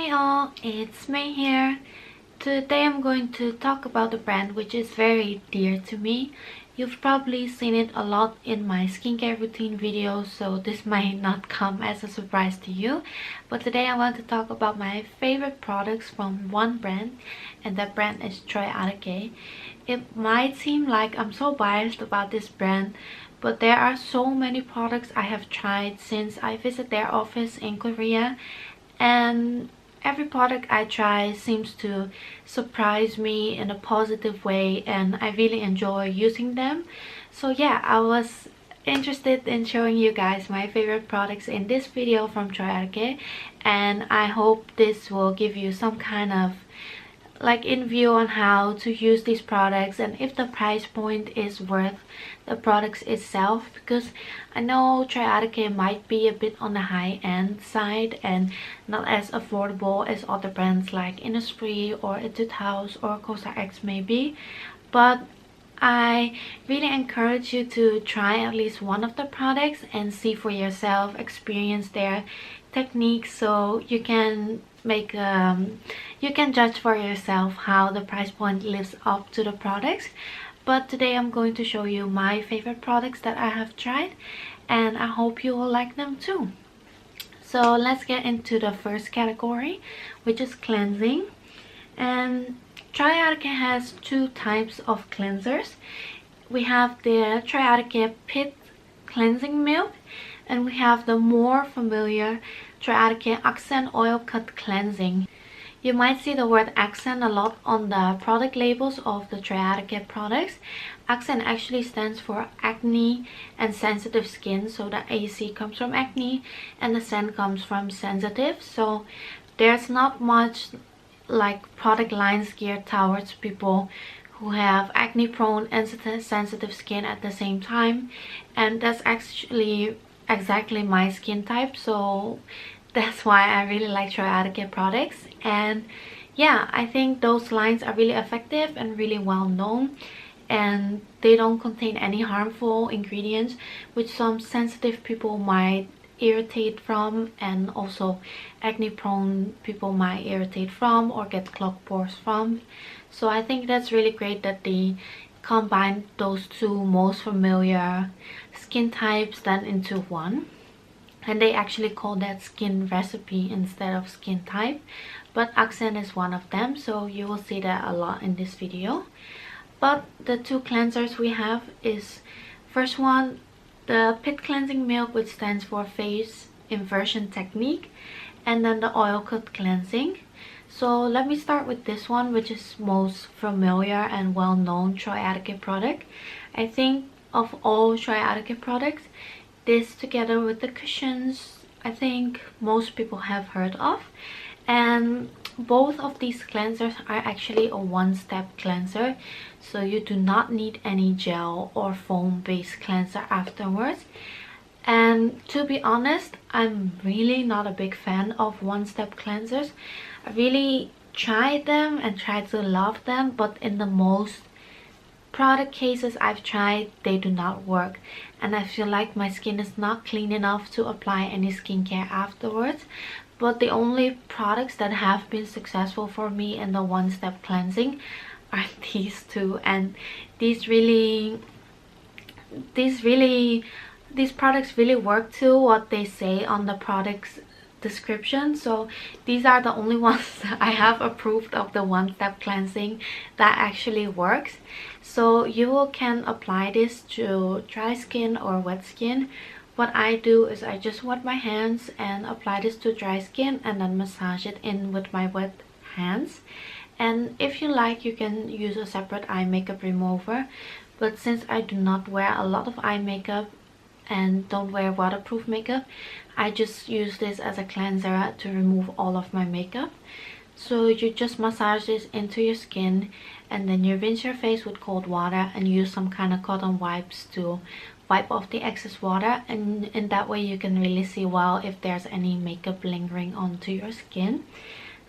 Hey all, it's May here. Today I'm going to talk about a brand which is very dear to me. You've probably seen it a lot in my skincare routine videos, so this might not come as a surprise to you. But today I want to talk about my favorite products from one brand, and that brand is Troiareuke. It might seem like I'm so biased about this brand, but there are so many products I have tried since I visited their office in Korea, and every product I try seems to surprise me in a positive way, and I really enjoy using them. So yeah, I was interested in showing you guys my favorite products in this video from Troiareuke, and I hope this will give you some kind of in view on how to use these products and if the price point is worth the products itself, because I know Troiareuke might be a bit on the high end side and not as affordable as other brands like Innisfree or Etude House or CosRX maybe, but I really encourage you to try at least one of the products and see for yourself, experience their techniques, so you can make you can judge for yourself how the price point lives up to the products. But today I'm going to show you my favorite products that I have tried, and I hope you will like them too. So let's get into the first category, which is cleansing. And Troiareuke has two types of cleansers. We have the Troiareuke Piit cleansing milk, and we have the more familiar Troiareuke Acsen oil cut cleansing. You might see the word Acsen a lot on the product labels of the Troiareuke products. Acsen actually stands for acne and sensitive skin, so the AC comes from acne and the sen comes from sensitive. So there's not much product lines geared towards people who have acne prone and sensitive skin at the same time, and that's actually exactly my skin type, so that's why I really like Troiareuke products. And yeah, I think those lines are really effective and really well known, and they don't contain any harmful ingredients which some sensitive people might irritate from, and also acne prone people might irritate from or get clogged pores from. So I think that's really great that they combine those two most familiar skin types then into one, and they actually call that skin recipe instead of skin type, but Acsen is one of them, so you will see that a lot in this video. But the two cleansers we have is, first one, the Piit cleansing milk, which stands for face inversion technique, and then the oil cut cleansing. So let me start with this one, which is most familiar and well-known Troiareuke product. I think of all Troiareuke products, this together with the cushions, I think most people have heard of. And both of these cleansers are actually a one-step cleanser, so you do not need any gel or foam based cleanser afterwards. And to be honest, I'm really not a big fan of one-step cleansers. I really tried them and tried to love them, but in the most product cases I've tried, they do not work, and I feel like my skin is not clean enough to apply any skincare afterwards. But the only products that have been successful for me in the one-step cleansing are these two, and these products really work to what they say on the product's description. So these are the only ones that I have approved of the one-step cleansing that actually works. So you can apply this to dry skin or wet skin. What I do is I just wet my hands and apply this to dry skin and then massage it in with my wet hands. And if you like, you can use a separate eye makeup remover, but since I do not wear a lot of eye makeup and don't wear waterproof makeup, I just use this as a cleanser to remove all of my makeup. So you just massage this into your skin, and then you rinse your face with cold water and use some kind of cotton wipes to wipe off the excess water, and in that way you can really see well if there's any makeup lingering onto your skin.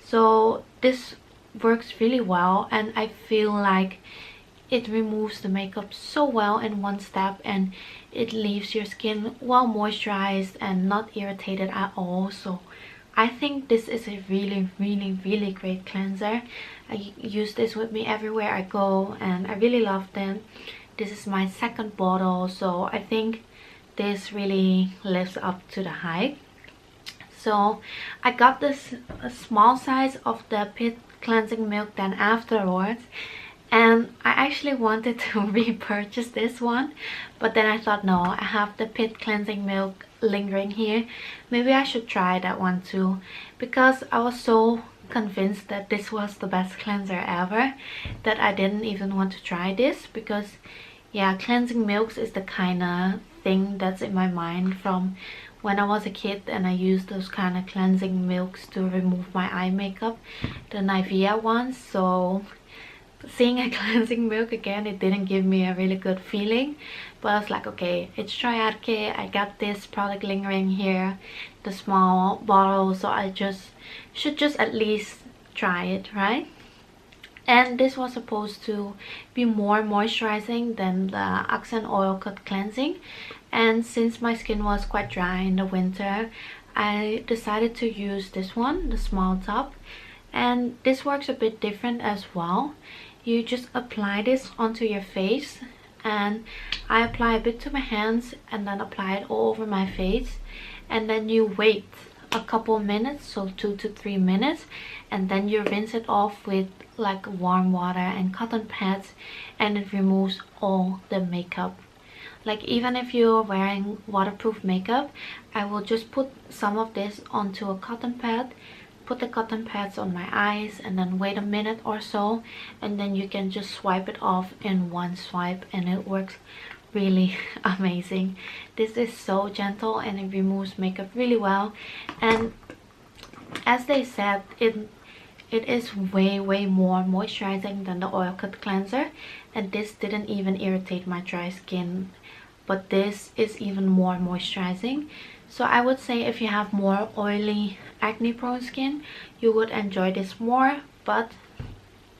So this works really well, and I feel like it removes the makeup so well in one step, and it leaves your skin well moisturized and not irritated at all. So I think this is a really great cleanser. I use this with me everywhere I go and I really love them. This is my second bottle, so I think this really lives up to the hype. So I got this small size of the Piit cleansing milk then afterwards, and I actually wanted to repurchase this one, but then I thought, no, I have the Piit cleansing milk lingering here, maybe I should try that one too, because I was so convinced that this was the best cleanser ever that I didn't even want to try this. Because yeah, cleansing milks is the kind of thing that's in my mind from when I was a kid, and I used those kind of cleansing milks to remove my eye makeup, the Nivea ones. So seeing a cleansing milk again, it didn't give me a really good feeling, but I was like, okay, it's Troiareuke, I got this product lingering here, the small bottle, so I should just at least try it, right? And this was supposed to be more moisturizing than the Acsen oil cut cleansing, and since my skin was quite dry in the winter, I decided to use this one, the small top. And this works a bit different as well. You just apply this onto your face, and I apply a bit to my hands and then apply it all over my face, and then you wait a couple minutes, so 2 to 3 minutes, and then you rinse it off with like warm water and cotton pads, and it removes all the makeup. Like even if you're wearing waterproof makeup, I will just put some of this onto a cotton pad, put the cotton pads on my eyes, and then wait a minute or so, and then you can just swipe it off in one swipe, and it works really amazing. This is so gentle and it removes makeup really well, and as they said, it is way more moisturizing than the oil cut cleanser, and this didn't even irritate my dry skin, but this is even more moisturizing. So I would say if you have more oily, acne prone skin, you would enjoy this more, but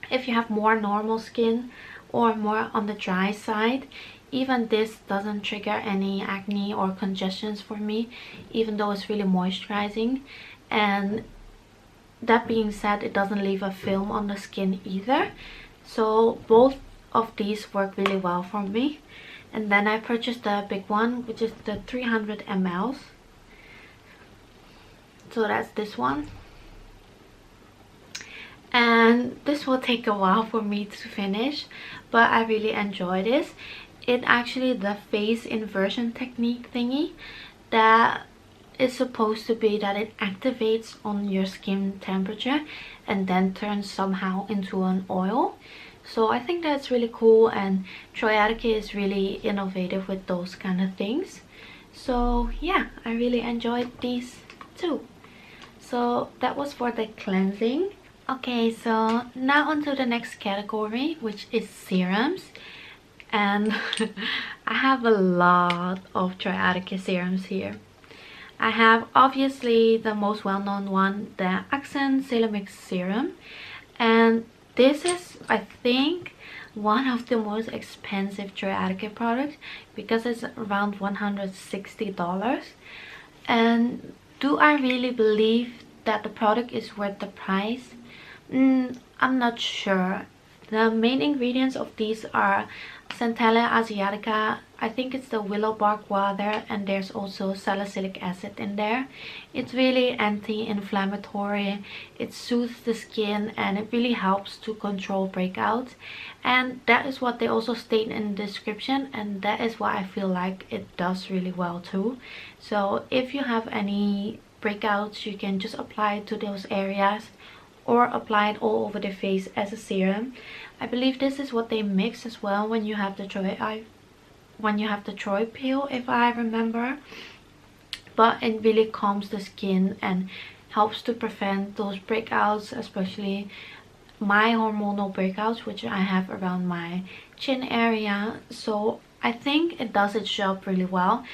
if you have more normal skin or more on the dry side, even this doesn't trigger any acne or congestions for me, even though it's really moisturizing. And that being said, it doesn't leave a film on the skin either. So both of these work really well for me. And then I purchased the big one, which is the 300 ml. So that's this one. And this will take a while for me to finish, but I really enjoy this. It actually the face inversion technique thingy that is supposed to be that it activates on your skin temperature and then turns somehow into an oil. So I think that's really cool, and Troiareuke is really innovative with those kind of things. So yeah, I really enjoyed these too. So that was for the cleansing. Okay, so now on to the next category, which is serums. And I have a lot of Troiareuke serums here. I have obviously the most well-known one, the Acsen Selemix serum, and this is, I think, one of the most expensive Troiareuke products because it's around $160. And do I really believe that the product is worth the price? I'm not sure. The main ingredients of these are Centella asiatica, I think it's the willow bark water, and there's also salicylic acid in there. It's really anti-inflammatory, it soothes the skin, and it really helps to control breakouts. And that is what they also state in the description, and that is why I feel like it does really well too. So if you have any breakouts, you can just apply it to those areas or apply it all over the face as a serum. I believe this is what they mix as well when you have the Troy peel, if I remember. But it really calms the skin and helps to prevent those breakouts, especially my hormonal breakouts, which I have around my chin area. So I think it does its job really well.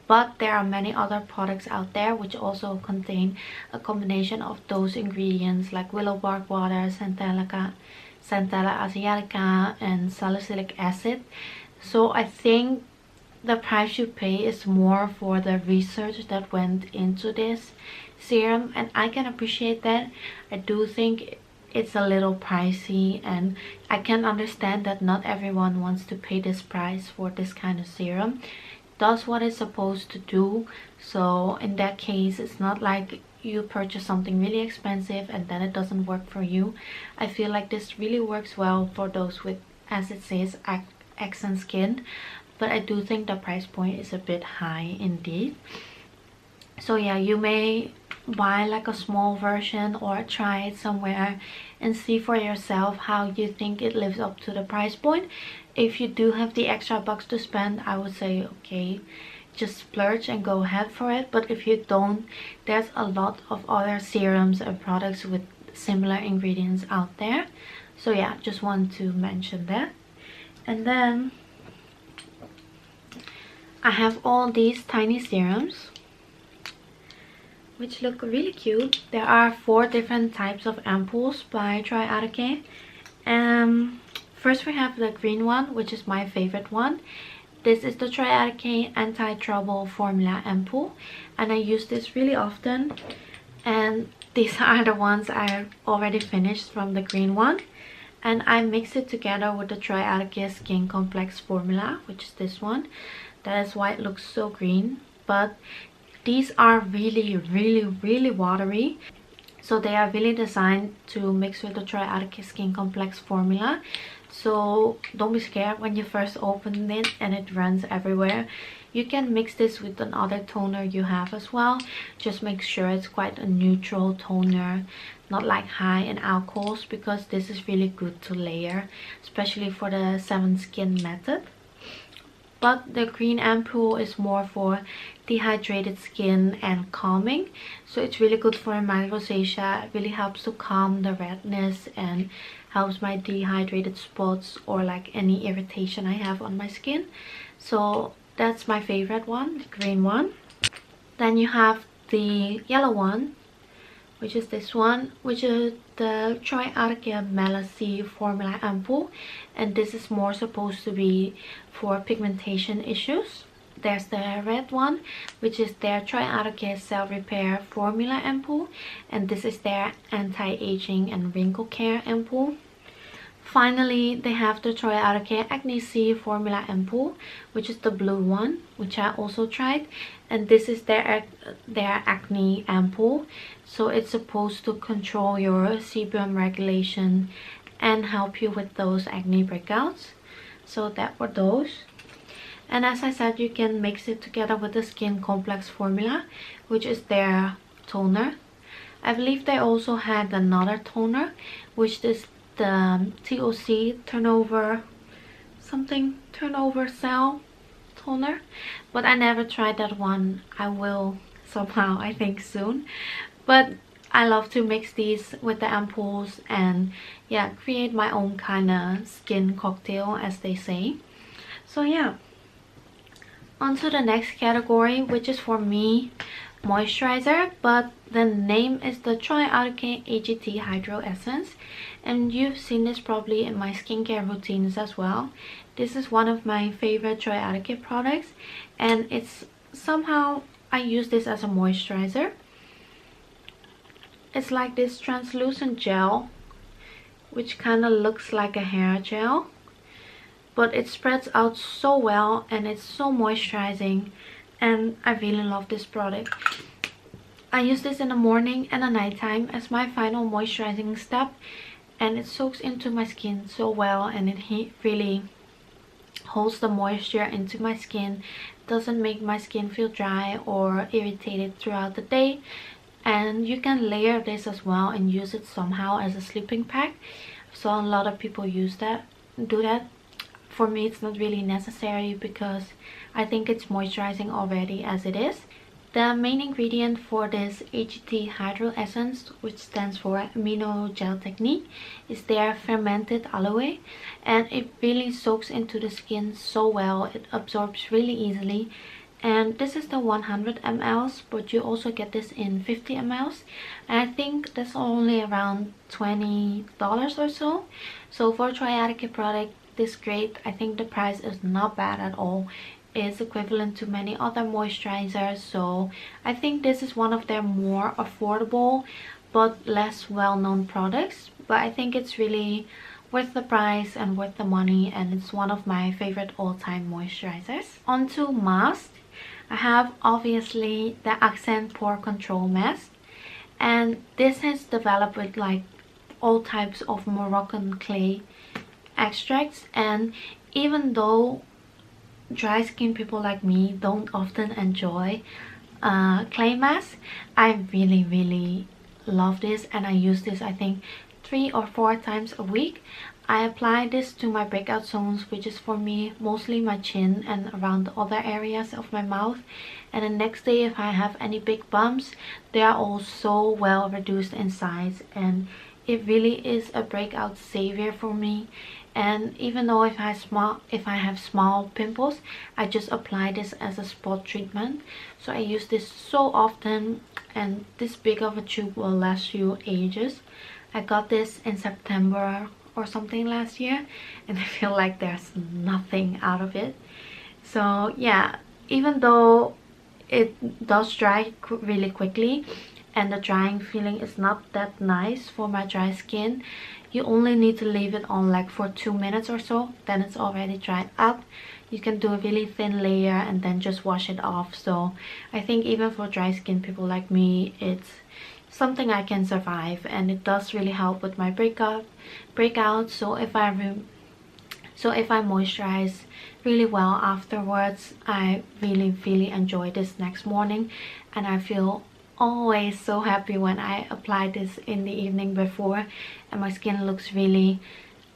But there are many other products out there which also contain a combination of those ingredients, like willow bark water, Centella asiatica, and salicylic acid. So I think the price you pay is more for the research that went into this serum, and I can appreciate that. I do think it's a little pricey, and I can understand that not everyone wants to pay this price for this kind of serum. It does what it's supposed to do, so in that case it's not like you purchase something really expensive and then it doesn't work for you. I feel like this really works well for those with, as it says, Acsen skin, but I do think the price point is a bit high indeed. So yeah, you may buy like a small version or try it somewhere and see for yourself how you think it lives up to the price point. If you do have the extra bucks to spend, I would say okay, just splurge and go ahead for it. But if you don't, there's a lot of other serums and products with similar ingredients out there. So yeah, just want to mention that. And then I have all these tiny serums which look really cute. There are 4 different types of ampoules by Troiareuke. First we have the green one, which is my favorite one. This is the Troiareuke Anti-Trouble Formula Ampoule, and I use this really often. And these are the ones I already finished from the green one. And I mix it together with the Troiareuke Skin Complex formula, which is this one. That is why it looks so green. But these are really watery, so they are really designed to mix with the Troiareuke Skin Complex formula. So don't be scared when you first open it and it runs everywhere. You can mix this with another toner you have as well. Just make sure it's quite a neutral toner, not like high in alcohols, because this is really good to layer, especially for the 7 skin method. But the green ampoule is more for dehydrated skin and calming. So it's really good for my rosacea. It really helps to calm the redness and helps my dehydrated spots or like any irritation I have on my skin. So that's my favorite one, the green one. Then you have the yellow one, which is this one, which is the Troiareuke Mela formula ampoule, and this is more supposed to be for pigmentation issues. There's the red one, which is their Troiareuke Cell Repair Formula Ampoule, and this is their anti-aging and wrinkle care ampoule. Finally, they have the Troiareuke Acne Formula Ampoule, which is the blue one, which I also tried, and this is their acne ampoule. So it's supposed to control your sebum regulation and help you with those acne breakouts. So that were those. And as I said, you can mix it together with the Skin Complex formula, which is their toner. I believe they also had another toner, which is the TOC turnover cell toner, but I never tried that one. I will somehow, I think soon. But I love to mix these with the ampoules and yeah, create my own kind of skin cocktail, as they say. So yeah, on to the next category, which is for me moisturizer, but the name is the Troiareuke A.G.T Hydro Essence, and you've seen this probably in my skincare routines as well. This is one of my favorite Troiareuke products, and it's somehow I use this as a moisturizer. It's like this translucent gel, which kind of looks like a hair gel, but it spreads out so well and it's so moisturizing, and I really love this product. I use this in the morning and the nighttime as my final moisturizing step, and it soaks into my skin so well, and it really holds the moisture into my skin. Doesn't make my skin feel dry or irritated throughout the day. And you can layer this as well and use it somehow as a sleeping pack. So a lot of people do that. For me, it's not really necessary because I think it's moisturizing already as it is. The main ingredient for this A.G.T Hydro Essence, which stands for Amino Gel Technique, is their fermented aloe, and it really soaks into the skin so well. It absorbs really easily. And this is the 100 ml, but you also get this in 50 ml, and I think that's only around $20 or so. So for a Troiareuke product this great, I think the price is not bad at all. is equivalent to many other moisturizers, so I think this is one of their more affordable but less well-known products. But I think it's really worth the price and worth the money, and it's one of my favorite all-time moisturizers. Onto mask. I have obviously the Acsen Pore Control Mask, and this has developed with like all types of Moroccan clay extracts. And even though dry skin people like me don't often enjoy clay masks, I really love this, and I use this I think 3 or 4 times a week. I apply this to my breakout zones, which is for me mostly my chin and around the other areas of my mouth. And the next day, if I have any big bumps, they are all so well reduced in size, and it really is a breakout savior for me. And even though if I have small pimples, I just apply this as a spot treatment. So I use this so often, and this big of a tube will last you ages. I got this in September or something last year, and I feel like there's nothing out of it. So yeah, even though it does dry really quickly and the drying feeling is not that nice for my dry skin, you only need to leave it on like for 2 minutes or so, then it's already dried up. You can do a really thin layer and then just wash it off. So I think even for dry skin people like me, it's something I can survive, and it does really help with my breakouts. So if I moisturize really well afterwards, I really enjoy this next morning, and I feel always so happy when I apply this in the evening before, and my skin looks really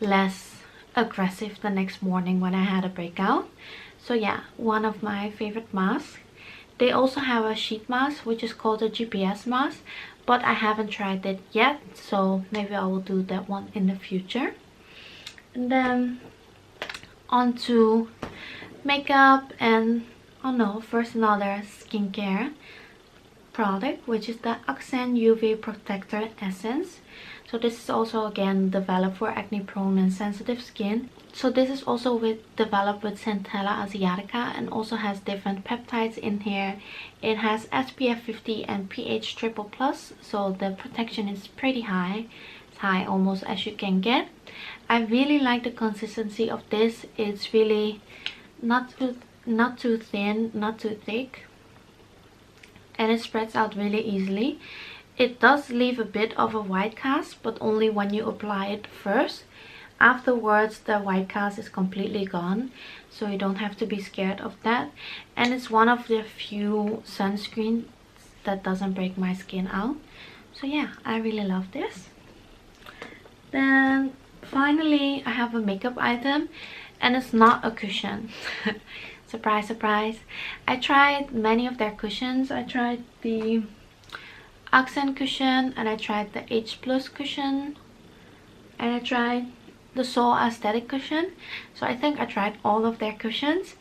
less aggressive the next morning when I had a breakout. So yeah, one of my favorite masks. They also have a sheet mask which is called a GPS mask, but I haven't tried it yet, so maybe I will do that one in the future. And then onto makeup, and oh no, first another skincare product, which is the Acsen UV Protector Essence. So this is also again developed for acne prone and sensitive skin. So this is also developed with Centella asiatica, and also has different peptides in here. It has SPF 50 and pH triple plus, so the protection is pretty high. It's high almost as you can get. I really like the consistency of this. It's really not too thin, not too thick, and it spreads out really easily. It does leave a bit of a white cast, but only when you apply it first. Afterwards, the white cast is completely gone, so you don't have to be scared of that. And it's one of the few sunscreens that doesn't break my skin out. So yeah, I really love this. Then finally, I have a makeup item, and it's not a cushion. Surprise, surprise. I tried many of their cushions. I tried the Acsen cushion, and I tried the H Plus cushion, and I tried the Soul Aesthetic cushion. So I think I tried all of their cushions,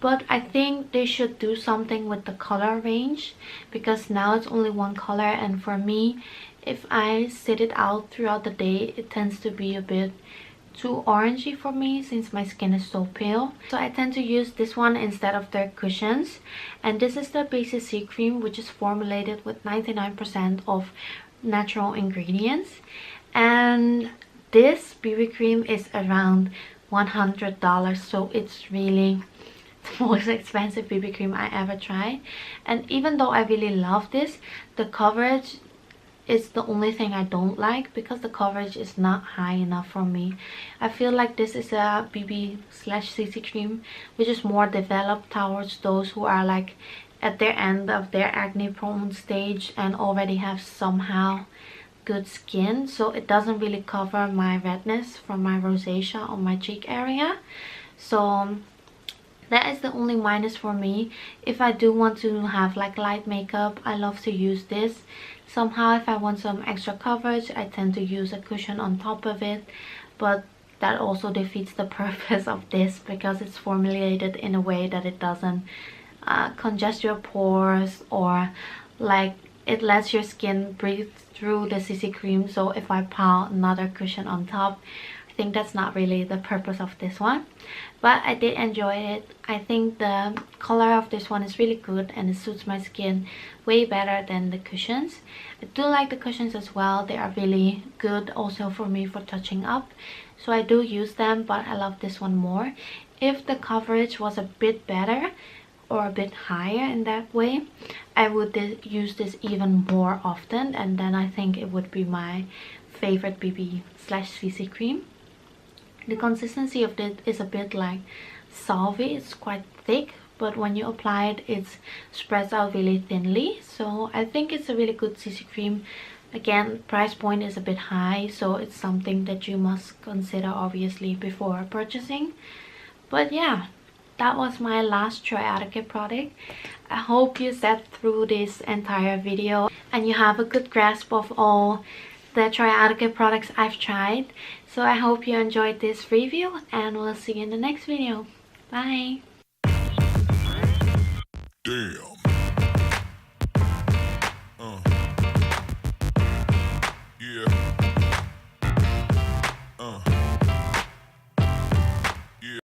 but I think they should do something with the color range, because now it's only one color, and for me, if I sit it out throughout the day, it tends to be a bit too orangey for me since my skin is so pale. So I tend to use this one instead of their cushions, and this is the BCC Cream, which is formulated with 99% of natural ingredients. And this BB cream is around $100, so it's really the most expensive BB cream I ever tried. And even though I really love this, the coverage is the only thing I don't like, because the coverage is not high enough for me. I feel like this is a BB/CC cream which is more developed towards those who are like at their end of their acne prone stage and already have somehow good skin, so it doesn't really cover my redness from my rosacea on my cheek area. So that is the only minus for me. If I do want to have like light makeup, I love to use this. Somehow if I want some extra coverage, I tend to use a cushion on top of it, but that also defeats the purpose of this, because it's formulated in a way that it doesn't congest your pores, or like it lets your skin breathe through the CC cream. So if I pile another cushion on top, I think that's not really the purpose of this one, but I did enjoy it. I think the color of this one is really good and it suits my skin way better than the cushions. I do like the cushions as well. They are really good also for me for touching up, so I do use them, but I love this one more. If the coverage was a bit better or a bit higher in that way, I would use this even more often, and then I think it would be my favorite BB/CC cream. The consistency of it is a bit like salvy. It's quite thick, but when you apply it, it spreads out really thinly. So I think it's a really good CC cream. Again, price point is a bit high, so it's something that you must consider obviously before purchasing. But yeah, that was my last Troiareuke product. I hope you sat through this entire video and you have a good grasp of all the Troiareuke products I've tried. So I hope you enjoyed this review, and we'll see you in the next video. Bye! Damn. Yeah.